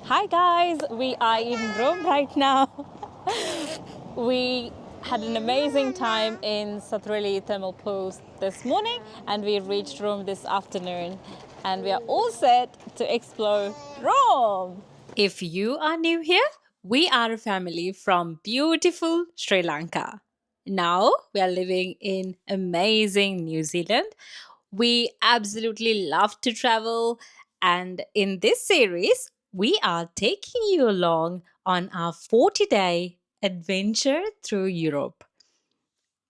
Hi guys, we are in Rome right now. We had an amazing time in Satrelli thermal pools this morning and we reached Rome this afternoon and we are all set to explore Rome. If you are new here, we are a family from beautiful Sri Lanka. Now we are living in amazing New Zealand. We absolutely love to travel, and in this series, we are taking you along on our 40-day adventure through Europe.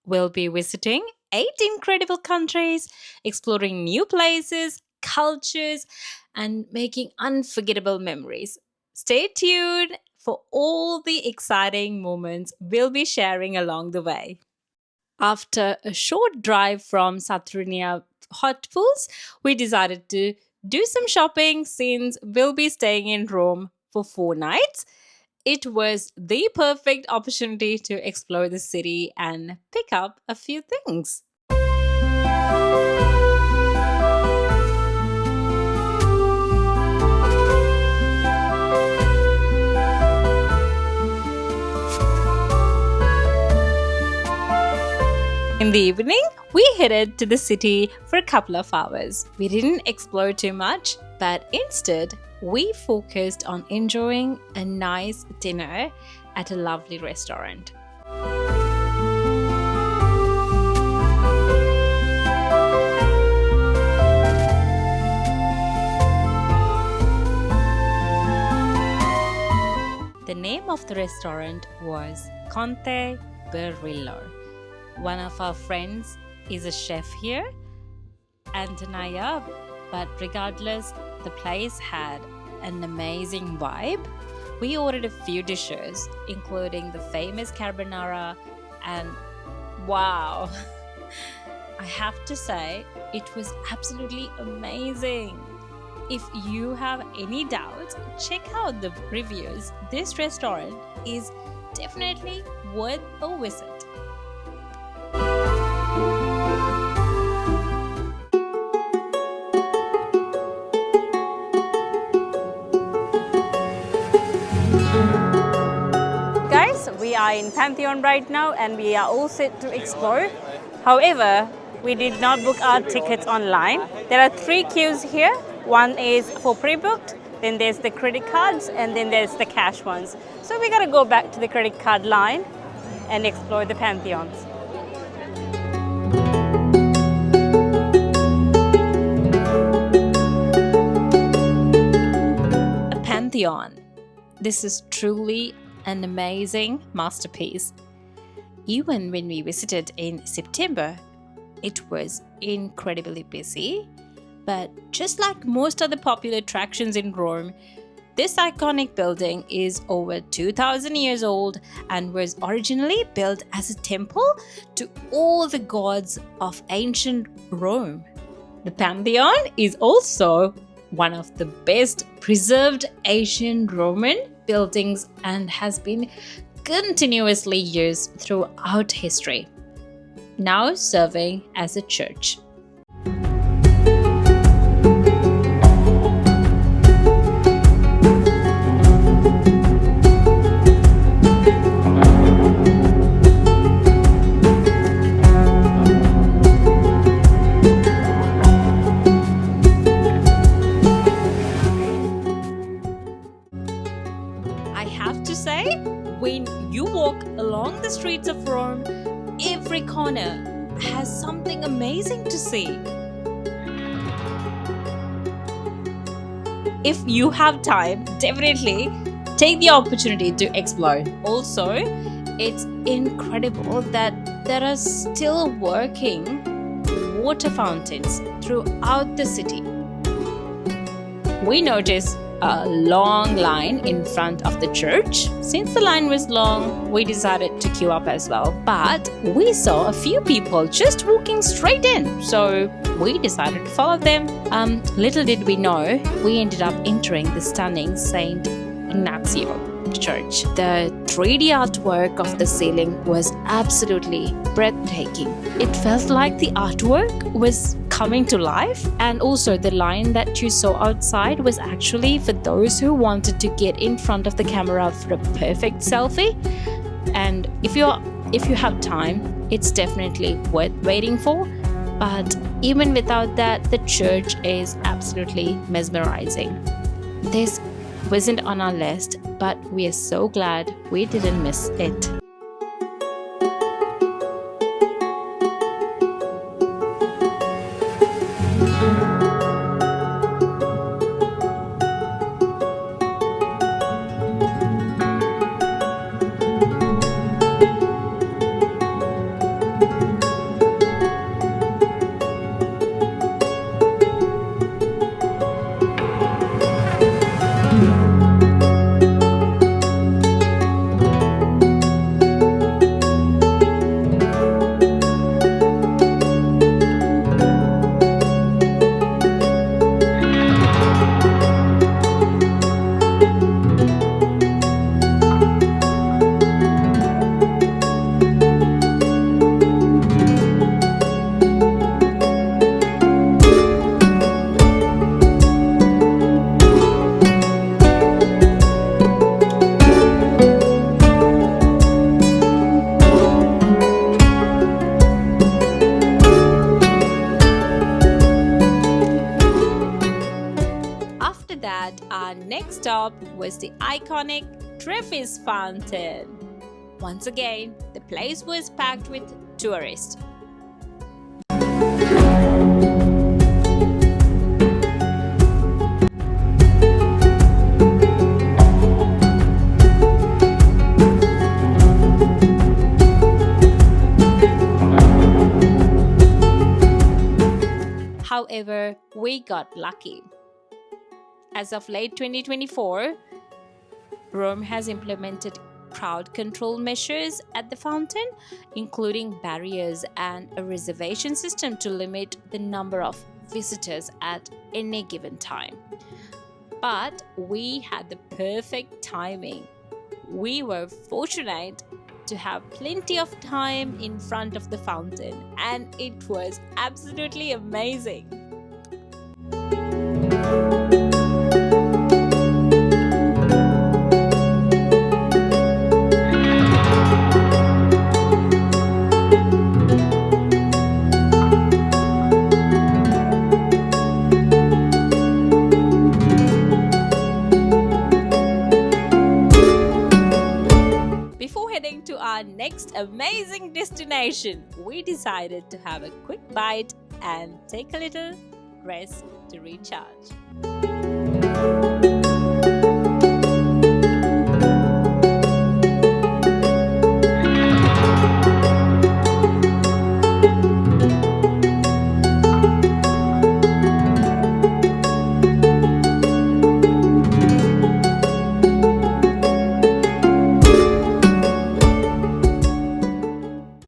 We'll be visiting 8 incredible countries, exploring new places, cultures, and making unforgettable memories. Stay tuned for all the exciting moments we'll be sharing along the way. After a short drive from Saturnia hot pools, we decided to do some shopping since we'll be staying in Rome for 4 nights. It was the perfect opportunity to explore the city and pick up a few things. In the evening, we headed to the city for a couple of hours. We didn't explore too much, but instead, we focused on enjoying a nice dinner at a lovely restaurant. The name of the restaurant was Conte Berrillo. One of our friends is a chef here, Antonia, but regardless, the place had an amazing vibe. We ordered a few dishes, including the famous carbonara, and wow, I have to say, it was absolutely amazing. If you have any doubts, check out the reviews. This restaurant is definitely worth a visit. Guys, we are in Pantheon right now and we are all set to explore. However, we did not book our tickets online. There are 3 queues here. One is for pre-booked, then there's the credit cards, and then there's the cash ones. So we gotta go back to the credit card line and explore the Pantheons. A Pantheon. This is truly an amazing masterpiece. Even when we visited in September, it was incredibly busy. But just like most other popular attractions in Rome, this iconic building is over 2,000 years old and was originally built as a temple to all the gods of ancient Rome. The Pantheon is also one of the best preserved ancient Roman buildings and has been continuously used throughout history, now serving as a church. I have to say, when you walk along the streets of Rome, every corner has something amazing to see. If you have time, definitely take the opportunity to explore. Also, it's incredible that there are still working water fountains throughout the city. We noticed a long line in front of the church. Since the line was long, we decided to queue up as well. But we saw a few people just walking straight in, so we decided to follow them. Little did we know, we ended up entering the stunning Sant'Ignazio. church. The 3D artwork of the ceiling was absolutely breathtaking. It felt like the artwork was coming to life, and also the line that you saw outside was actually for those who wanted to get in front of the camera for a perfect selfie. And if you have time, it's definitely worth waiting for. But even without that, the church is absolutely mesmerizing. This wasn't on our list, but we are so glad we didn't miss it. Our next stop was the iconic Trevi Fountain. Once again, the place was packed with tourists. However, we got lucky. As of late 2024, Rome has implemented crowd control measures at the fountain, including barriers and a reservation system to limit the number of visitors at any given time. But we had the perfect timing. We were fortunate to have plenty of time in front of the fountain, and it was absolutely amazing. To our next amazing destination, we decided to have a quick bite and take a little rest to recharge.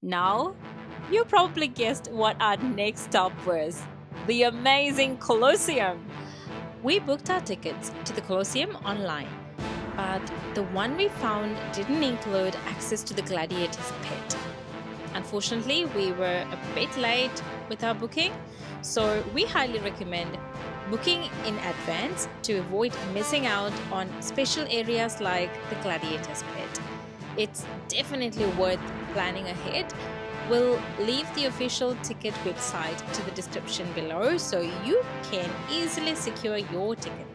Now, you probably guessed what our next stop was: the amazing Colosseum. We booked our tickets to the Colosseum online, but the one we found didn't include access to the gladiators pit. Unfortunately, we were a bit late with our booking, so we highly recommend booking in advance to avoid missing out on special areas like the gladiators pit. It's definitely worth planning ahead. We'll leave the official ticket website to the description below so you can easily secure your ticket.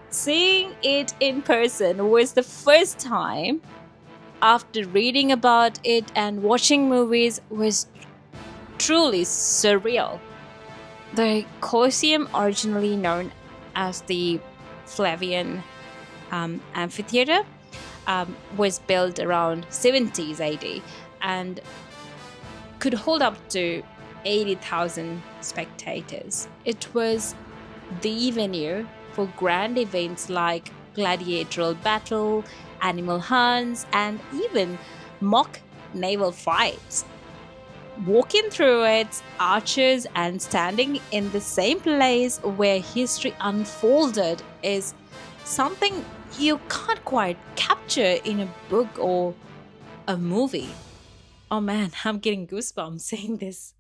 Seeing it in person was the first time. After reading about it and watching movies was truly surreal. The Colosseum, originally known as the Flavian Amphitheater, was built around 70s AD and could hold up to 80,000 spectators. It was the venue for grand events like gladiatorial battle, animal hunts, and even mock naval fights. walking through its arches and standing in the same place where history unfolded is something you can't quite capture in a book or a movie. Oh man, I'm getting goosebumps saying this.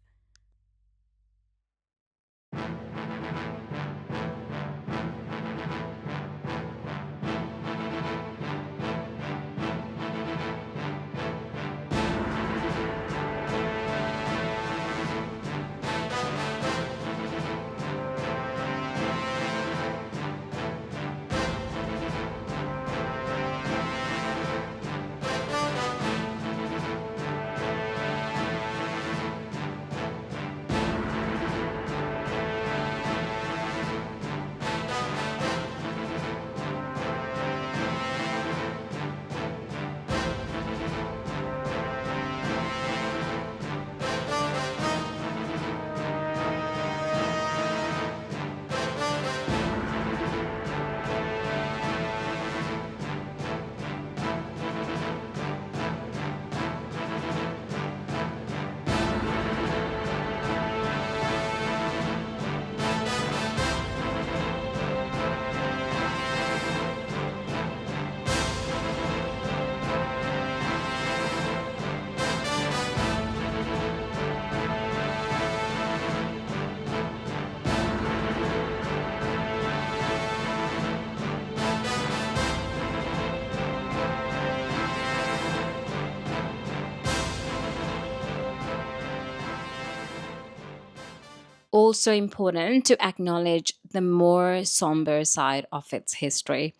Also important to acknowledge the more somber side of its history,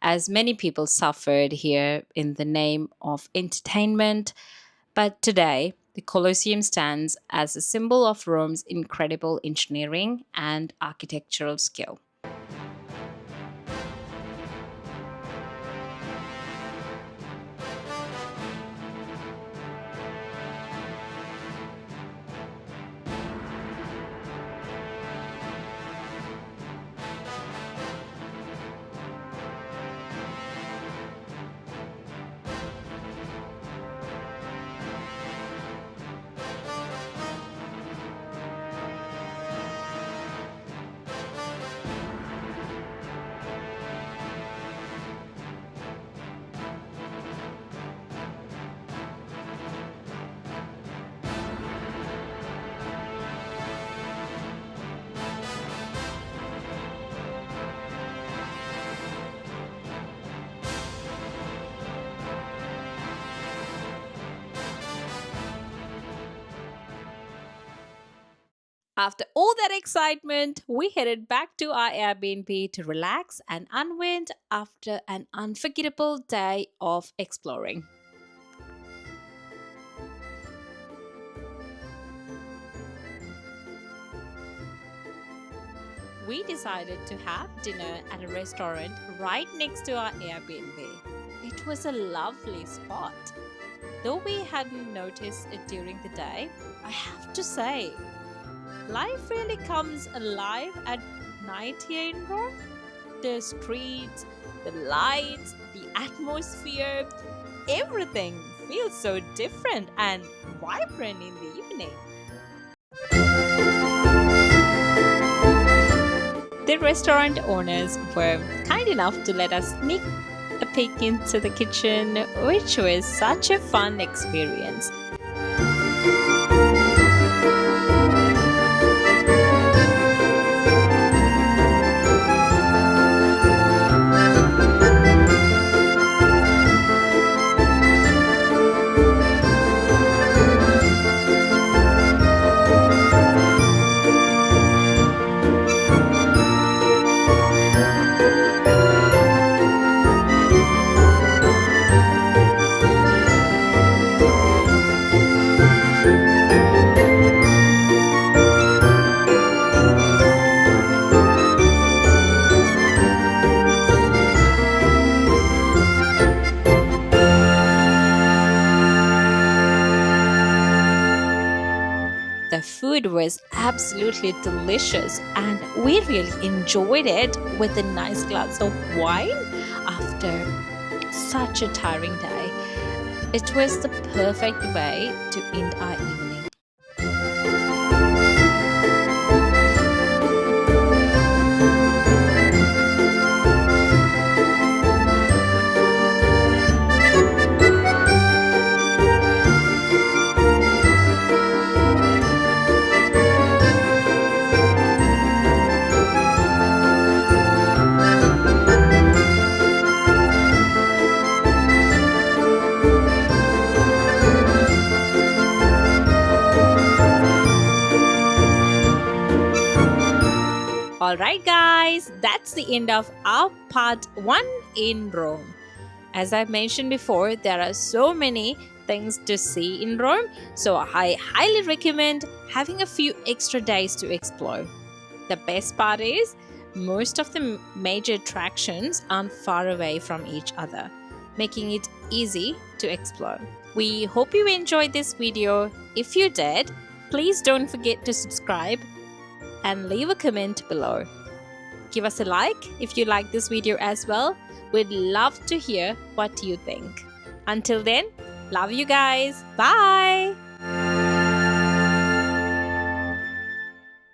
as many people suffered here in the name of entertainment. But today, the Colosseum stands as a symbol of Rome's incredible engineering and architectural skill. After all that excitement, we headed back to our Airbnb to relax and unwind after an unforgettable day of exploring. We decided to have dinner at a restaurant right next to our Airbnb. It was a lovely spot. Though we hadn't noticed it during the day, I have to say, life really comes alive at night here in Rome. The streets, the lights, the atmosphere, everything feels so different and vibrant in the evening. The restaurant owners were kind enough to let us sneak a peek into the kitchen, which was such a fun experience. The food was absolutely delicious and we really enjoyed it with a nice glass of wine after such a tiring day. It was the perfect way to end our evening. Alright guys, that's the end of our part 1 in Rome. As I've mentioned before, there are so many things to see in Rome, so I highly recommend having a few extra days to explore. The best part is, most of the major attractions aren't far away from each other, making it easy to explore. We hope you enjoyed this video. If you did, please don't forget to subscribe and leave a comment below. Give us a like if you like this video as well. We'd love to hear what you think. Until then, love you guys. Bye!